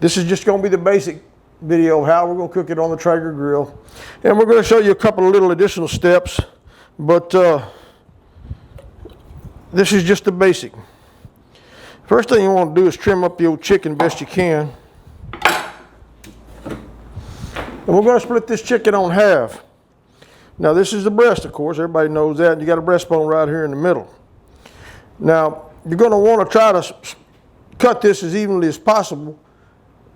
This is just going to be the basic video of how we're going to cook it on the Traeger grill. And we're going to show you a couple of little additional steps, but this is just the basic. First thing you want to do is trim up the old chicken best you can. And we're going to split this chicken on half. Now this is the breast, of course, everybody knows that. You got a breastbone right here in the middle. Now you're going to want to try to cut this as evenly as possible.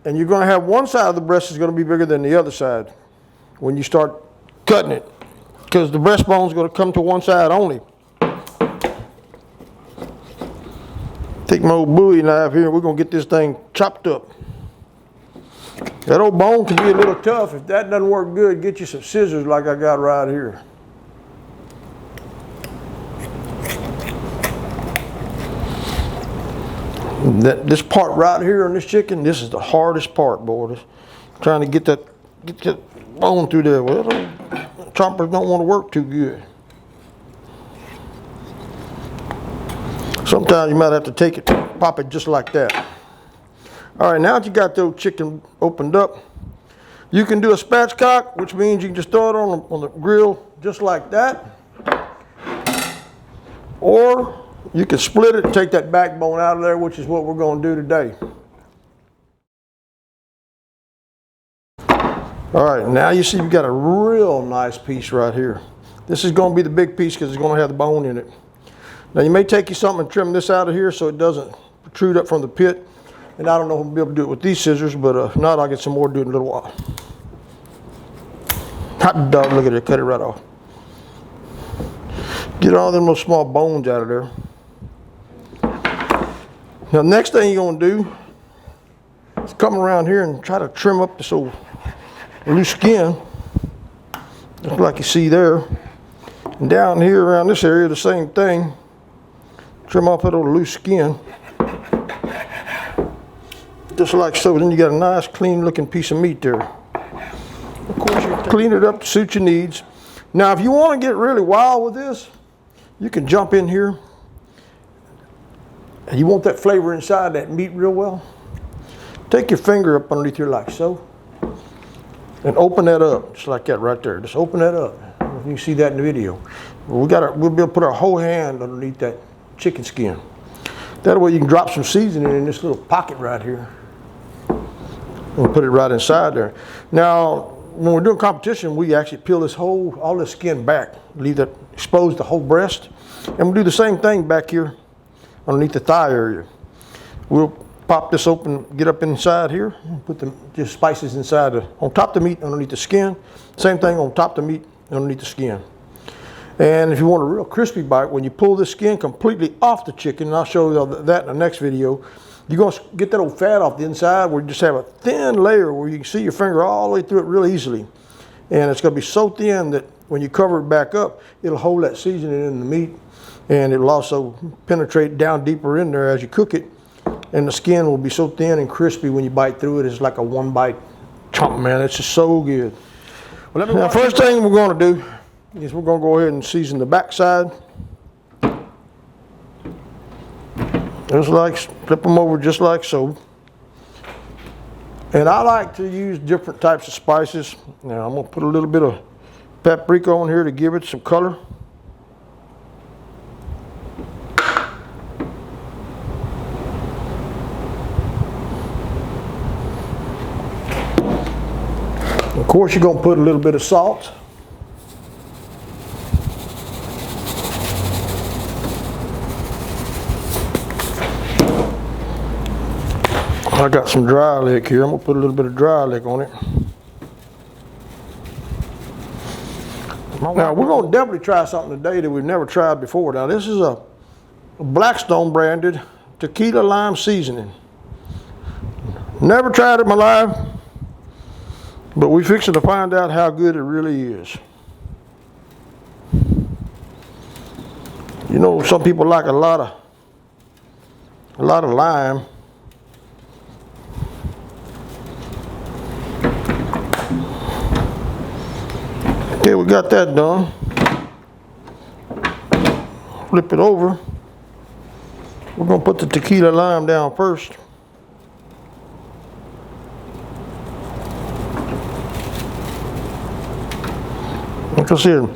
And you're going to have one side of the breast is going to be bigger than the other side when you start cutting it, because the breastbone is going to come to one side only. Take my old Bowie knife here, we're going to get this thing chopped up. That old bone can be a little tough. If that doesn't work good, get you some scissors like I got right here. This part right here on this chicken, this is the hardest part, boys. Trying to get that bone through there. Well, choppers don't want to work too good. Sometimes you might have to take it, pop it just like that. All right, now that you got the chicken opened up, you can do a spatchcock, which means you can just throw it on the grill just like that. Or you can split it and take that backbone out of there, which is what we're going to do today. All right, now you see we've got a real nice piece right here. This is going to be the big piece because it's going to have the bone in it. Now you may take you something and trim this out of here so it doesn't protrude up from the pit. And I don't know if I'll be able to do it with these scissors, but if not, I'll get some more to do it in a little while. Hot dog, look at it, cut it right off. Get all them little small bones out of there. Now, next thing you're going to do is come around here and try to trim up this old loose skin, just like you see there. And down here around this area, the same thing. Trim off that old loose skin, just like so. Then you got a nice, clean-looking piece of meat there. Of course, you clean it up to suit your needs. Now, if you want to get really wild with this, you can jump in here. And you want that flavor inside that meat real well, take your finger up underneath here like so, and open that up, just like that right there. Just open that up. I don't know if you can see that in the video. We'll be able to put our whole hand underneath that chicken skin. That way you can drop some seasoning in this little pocket right here and put it right inside there. Now, when we're doing competition, we actually peel all this skin back, leave that exposed the whole breast, and we'll do the same thing back here underneath the thigh area. We'll pop this open, get up inside here, and put just spices inside on top of the meat, underneath the skin. Same thing on top of the meat, underneath the skin. And if you want a real crispy bite, when you pull the skin completely off the chicken, and I'll show you that in the next video, you're going to get that old fat off the inside where you just have a thin layer where you can see your finger all the way through it real easily. And it's going to be so thin that when you cover it back up, it'll hold that seasoning in the meat, and it'll also penetrate down deeper in there as you cook it. And the skin will be so thin and crispy when you bite through it. It's like a one bite chomp, man. It's just so good. Well, now, first thing we're going to do is we're going to go ahead and season the back side. Just like, flip them over just like so. And I like to use different types of spices. Now I'm going to put a little bit of paprika on here to give it some color. Of course, you're going to put a little bit of salt. I got some dry lick here. I'm going to put a little bit of dry lick on it. Now, we're going to definitely try something today that we've never tried before. Now, this is a Blackstone branded tequila lime seasoning. Never tried it in my life, but we're fixing to find out how good it really is. You know, some people like a lot of lime. Okay, we got that done. Flip it over. We're going to put the tequila lime down first. Just here,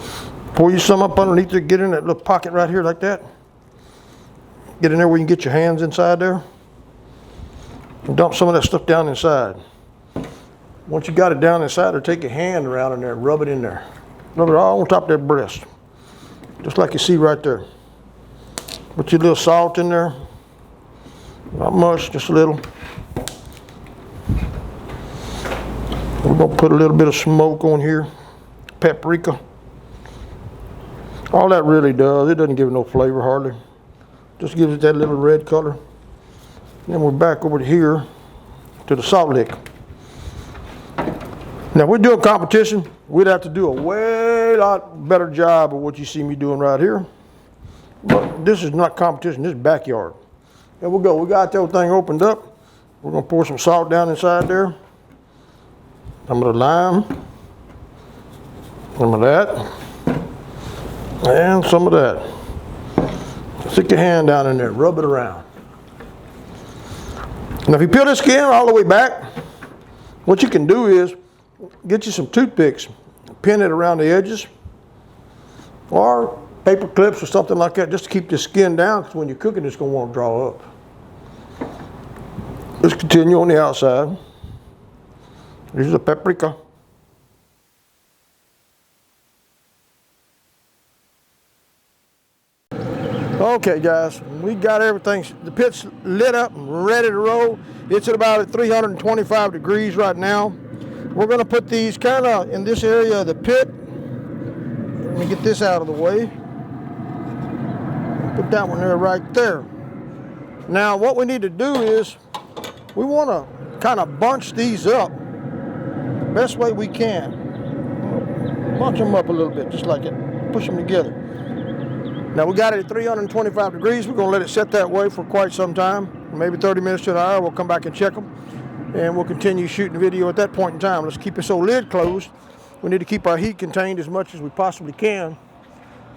pour you some up underneath there, get in that little pocket right here like that. Get in there where you can get your hands inside there. And dump some of that stuff down inside. Once you got it down inside there, take your hand around in there and rub it in there. Rub it all on top of that breast. Just like you see right there. Put your little salt in there. Not much, just a little. We're gonna put a little bit of smoke on here. Paprika. All that really does, it doesn't give it no flavor hardly. Just gives it that little red color. Then we're back over here to the salt lick. Now, if we're doing competition, we'd have to do a way lot better job of what you see me doing right here. But this is not competition, this is backyard. There we go, we got that thing opened up. We're gonna pour some salt down inside there. Some of the lime. Some of that. And some of that. Stick your hand down in there, rub it around. Now if you peel this skin all the way back, what you can do is get you some toothpicks, pin it around the edges, or paper clips or something like that, just to keep the skin down, because when you're cooking it's going to want to draw up. Let's continue on the outside. Here's the paprika. Okay guys, we got everything, the pit's lit up and ready to roll. It's at about 325 degrees right now. We're gonna put these kind of in this area of the pit. Let me get this out of the way. Put that one there right there. Now what we need to do is, we wanna kind of bunch these up the best way we can. Bunch them up a little bit, just like it, push them together. Now we got it at 325 degrees. We're gonna let it set that way for quite some time, maybe 30 minutes to an hour. We'll come back and check them, and we'll continue shooting the video at that point in time. Let's keep this old lid closed. We need to keep our heat contained as much as we possibly can.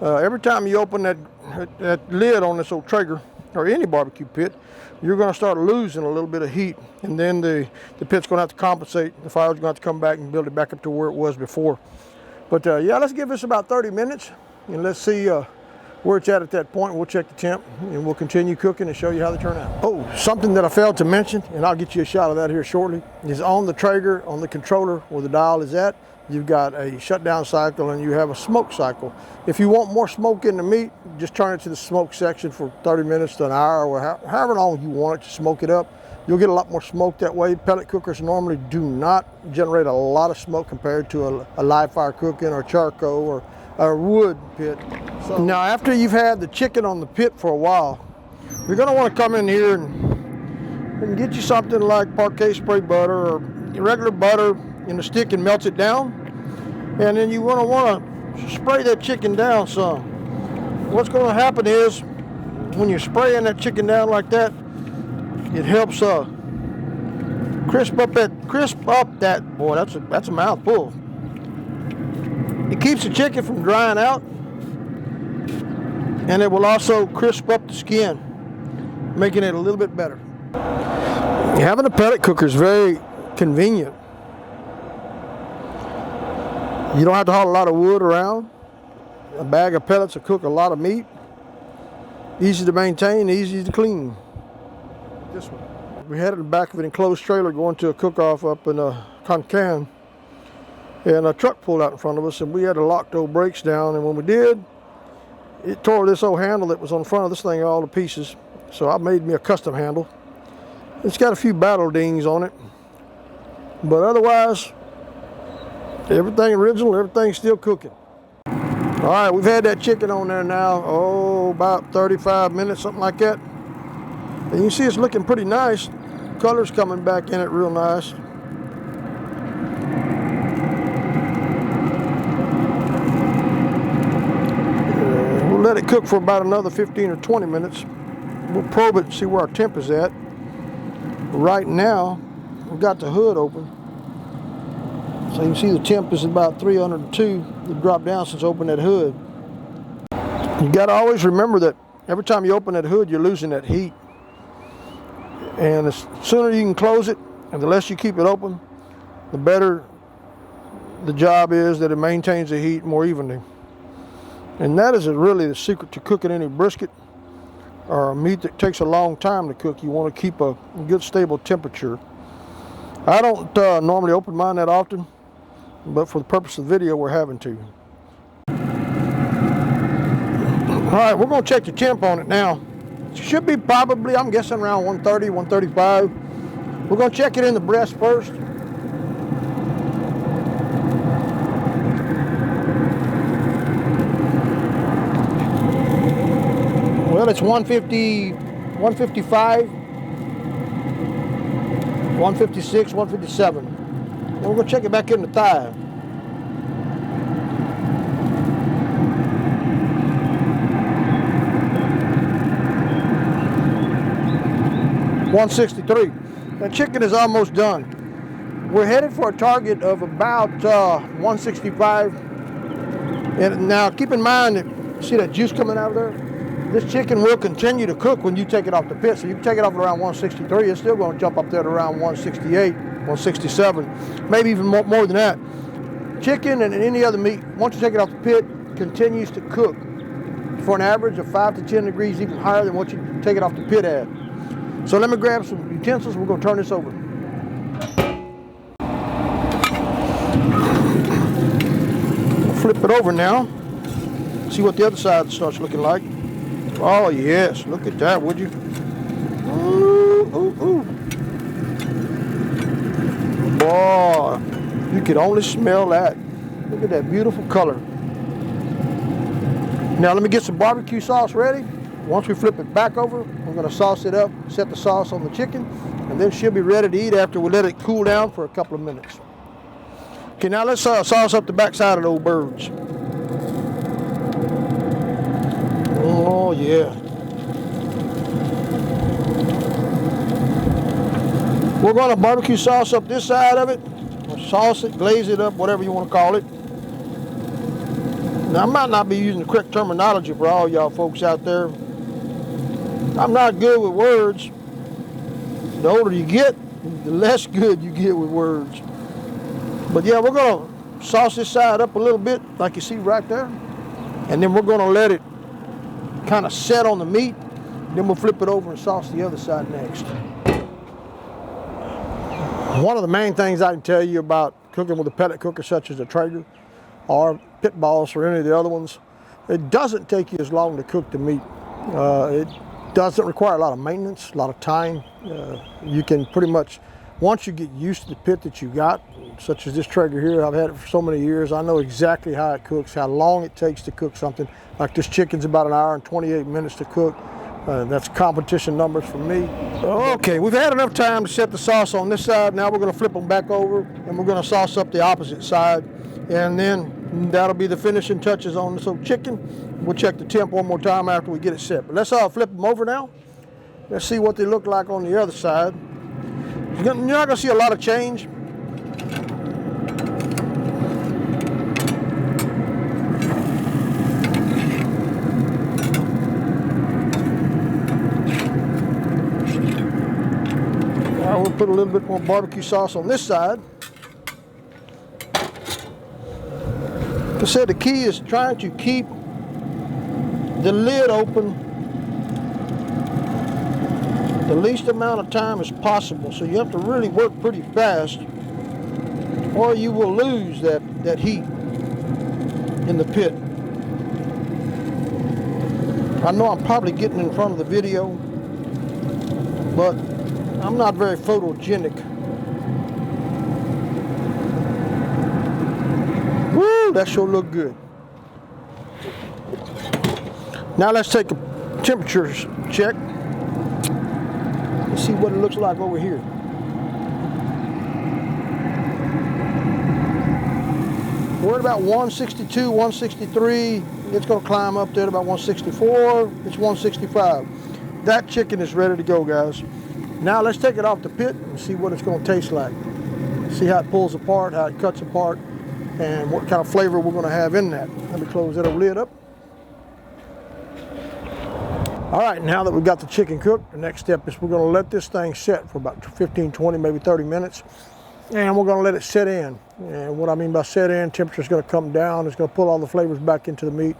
Every time you open that lid on this old Traeger or any barbecue pit, you're gonna start losing a little bit of heat, and then the pit's gonna have to compensate. The fire's gonna have to come back and build it back up to where it was before. But yeah, let's give this about 30 minutes, and let's see where it's at that point. We'll check the temp and we'll continue cooking and show you how they turn out. Oh, something that I failed to mention, and I'll get you a shot of that here shortly, is on the Traeger, on the controller where the dial is at, you've got a shutdown cycle and you have a smoke cycle. If you want more smoke in the meat, just turn it to the smoke section for 30 minutes to an hour, or however long you want it to smoke it up. You'll get a lot more smoke that way. Pellet cookers normally do not generate a lot of smoke compared to a live fire cooking or charcoal or a wood pit. So now after you've had the chicken on the pit for a while, you're gonna wanna come in here and get you something like Parquet spray butter or regular butter in a stick and melt it down. And then you wanna spray that chicken down some. What's gonna happen is, when you're spraying that chicken down like that, it helps crisp up that, boy, that's a mouthful. It keeps the chicken from drying out, and it will also crisp up the skin, making it a little bit better. Having a pellet cooker is very convenient. You don't have to haul a lot of wood around. A bag of pellets will cook a lot of meat. Easy to maintain, easy to clean. This one. We had it in the back of an enclosed trailer going to a cook-off up in Concan. And a truck pulled out in front of us, and we had to lock those brakes down, and when we did, it tore this old handle that was on the front of this thing all to pieces. So I made me a custom handle. It's got a few battle dings on it, but otherwise, everything original, everything's still cooking. All right, we've had that chicken on there now, about 35 minutes, something like that. And you can see it's looking pretty nice. Color's coming back in it real nice. Let it cook for about another 15 or 20 minutes. We'll probe it and see where our temp is at. Right now, we've got the hood open. So you can see the temp is about 302. It dropped down since I opened that hood. You gotta always remember that every time you open that hood, you're losing that heat. And the sooner you can close it, and the less you keep it open, the better the job is that it maintains the heat more evenly. And that is really the secret to cooking any brisket or meat that takes a long time to cook. You want to keep a good stable temperature. I don't normally open mine that often, but for the purpose of the video, we're having to. All right, we're going to check the temp on it now. It should be probably, I'm guessing, around 130, 135. We're going to check it in the breast first. Well, it's 150, 155, 156, 157. And we're going to check it back in the thigh. $163. That chicken is almost done. We're headed for a target of about 165. And now keep in mind that, see that juice coming out of there? This chicken will continue to cook when you take it off the pit. So you can take it off at around 163. It's still going to jump up there to around 168, 167, maybe even more than that. Chicken and any other meat, once you take it off the pit, continues to cook for an average of 5 to 10 degrees, even higher than what you take it off the pit at. So let me grab some utensils. We're going to turn this over. We'll flip it over now. See what the other side starts looking like. Oh yes, look at that, would you? Ooh, ooh, ooh. Boy, you could only smell that. Look at that beautiful color. Now let me get some barbecue sauce ready. Once we flip it back over, we're going to sauce it up, set the sauce on the chicken, and then she'll be ready to eat after we let it cool down for a couple of minutes. Okay, now let's sauce up the backside of those birds. Oh yeah. We're going to barbecue sauce up this side of it, or sauce it, glaze it up, whatever you want to call it. Now I might not be using the correct terminology for all y'all folks out there. I'm not good with words. The older you get, the less good you get with words. But yeah, we're going to sauce this side up a little bit, like you see right there. And then we're going to let it kind of set on the meat. Then we'll flip it over and sauce the other side next. One of the main things I can tell you about cooking with a pellet cooker such as a Traeger or pit boss or any of the other ones, it doesn't take you as long to cook the meat. It doesn't require a lot of maintenance, a lot of time. You can pretty much, once you get used to the pit that you got, such as this Traeger here, I've had it for so many years, I know exactly how it cooks, how long it takes to cook something. Like this chicken's about 1 hour and 28 minutes to cook. That's competition numbers for me. Okay, we've had enough time to set the sauce on this side. Now we're going to flip them back over and we're going to sauce up the opposite side. And then that'll be the finishing touches on this old chicken. We'll check the temp one more time after we get it set. But let's flip them over now. Let's see what they look like on the other side. You're not going to see a lot of change. Now we'll put a little bit more barbecue sauce on this side. Like I said, the key is trying to keep the lid open the least amount of time as possible. So you have to really work pretty fast or you will lose that heat in the pit. I know I'm probably getting in front of the video, but I'm not very photogenic. Woo, that sure look good. Now let's take a temperature check. Let's see what it looks like over here. We're at about 162, 163. It's going to climb up there to about 164. It's 165. That chicken is ready to go, guys. Now let's take it off the pit and see what it's going to taste like. See how it pulls apart, how it cuts apart, and what kind of flavor we're going to have in that. Let me close that lid up. All right, now that we've got the chicken cooked, the next step is we're going to let this thing set for about 15, 20, maybe 30 minutes. and we're gonna let it set in. And what I mean by set in, temperature's gonna come down, it's gonna pull all the flavors back into the meat,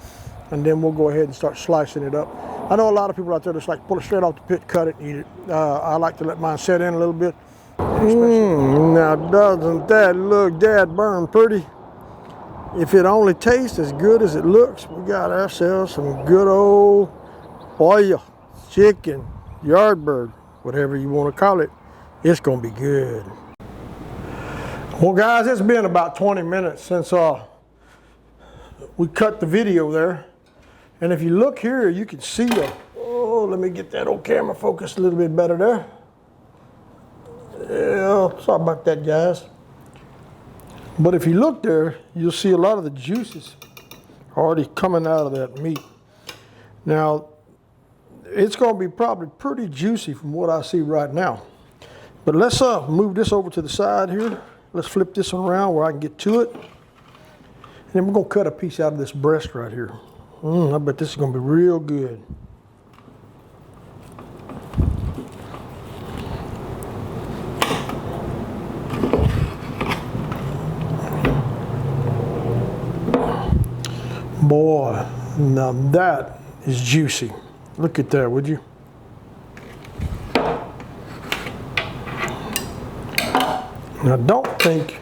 and then we'll go ahead and start slicing it up. I know a lot of people out there just like pull it straight off the pit, cut it, and eat it. I like to let mine set in a little bit. Now doesn't that look that burn pretty? If it only tastes as good as it looks, we got ourselves some good old boil, chicken, yardbird, whatever you want to call it. It's gonna be good. Well guys, it's been about 20 minutes since we cut the video there. And if you look here, you can see oh, let me get that old camera focused a little bit better there. Yeah, sorry about that guys. But if you look there, you'll see a lot of the juices already coming out of that meat. Now, it's gonna be probably pretty juicy from what I see right now. But let's move this over to the side here. Let's flip this one around where I can get to it. And then we're gonna cut a piece out of this breast right here. I bet this is gonna be real good. Boy, now that is juicy. Look at that, would you? Now don't think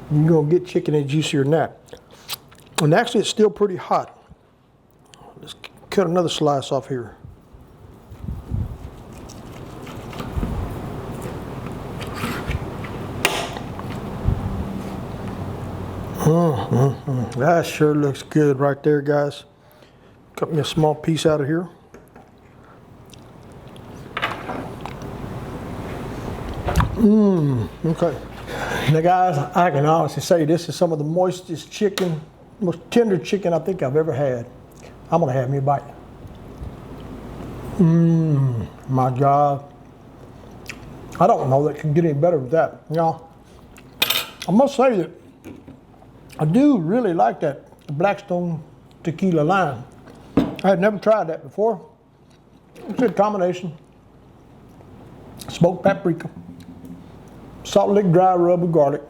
you're gonna get chicken any juicier than that. And actually it's still pretty hot. Let's cut another slice off here. That sure looks good right there, guys. Cut me a small piece out of here. Okay. Now guys, I can honestly say this is some of the moistest chicken, most tender chicken I think I've ever had. I'm gonna have me a bite. My God. I don't know that it can get any better with that. Now, I must say that I do really like that Blackstone tequila lime. I had never tried that before. It's a good combination. Smoked paprika, salt lick dry rub with garlic,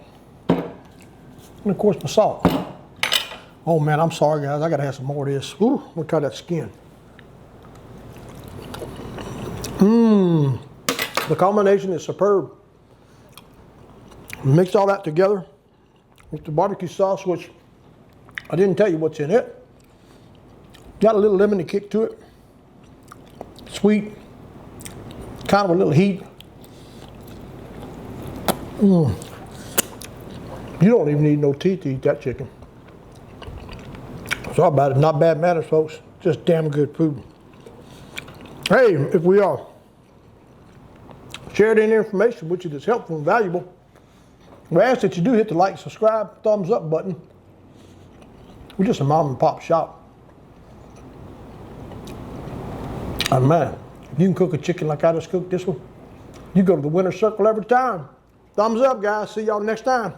and of course my salt. Oh man, I'm sorry guys, I gotta have some more of this. Ooh, I'm gonna try that skin. The combination is superb. Mix all that together with the barbecue sauce, which I didn't tell you what's in it. Got a little lemony kick to it. Sweet, kind of a little heat. You don't even need no teeth to eat that chicken. Sorry about it, not bad manners, folks. Just damn good food. Hey, if we shared any information which is helpful and valuable, we ask that you do hit the like, subscribe, thumbs up button. We're just a mom and pop shop. And man, if you can cook a chicken like I just cooked this one, you go to the winner's circle every time. Thumbs up, guys. See y'all next time.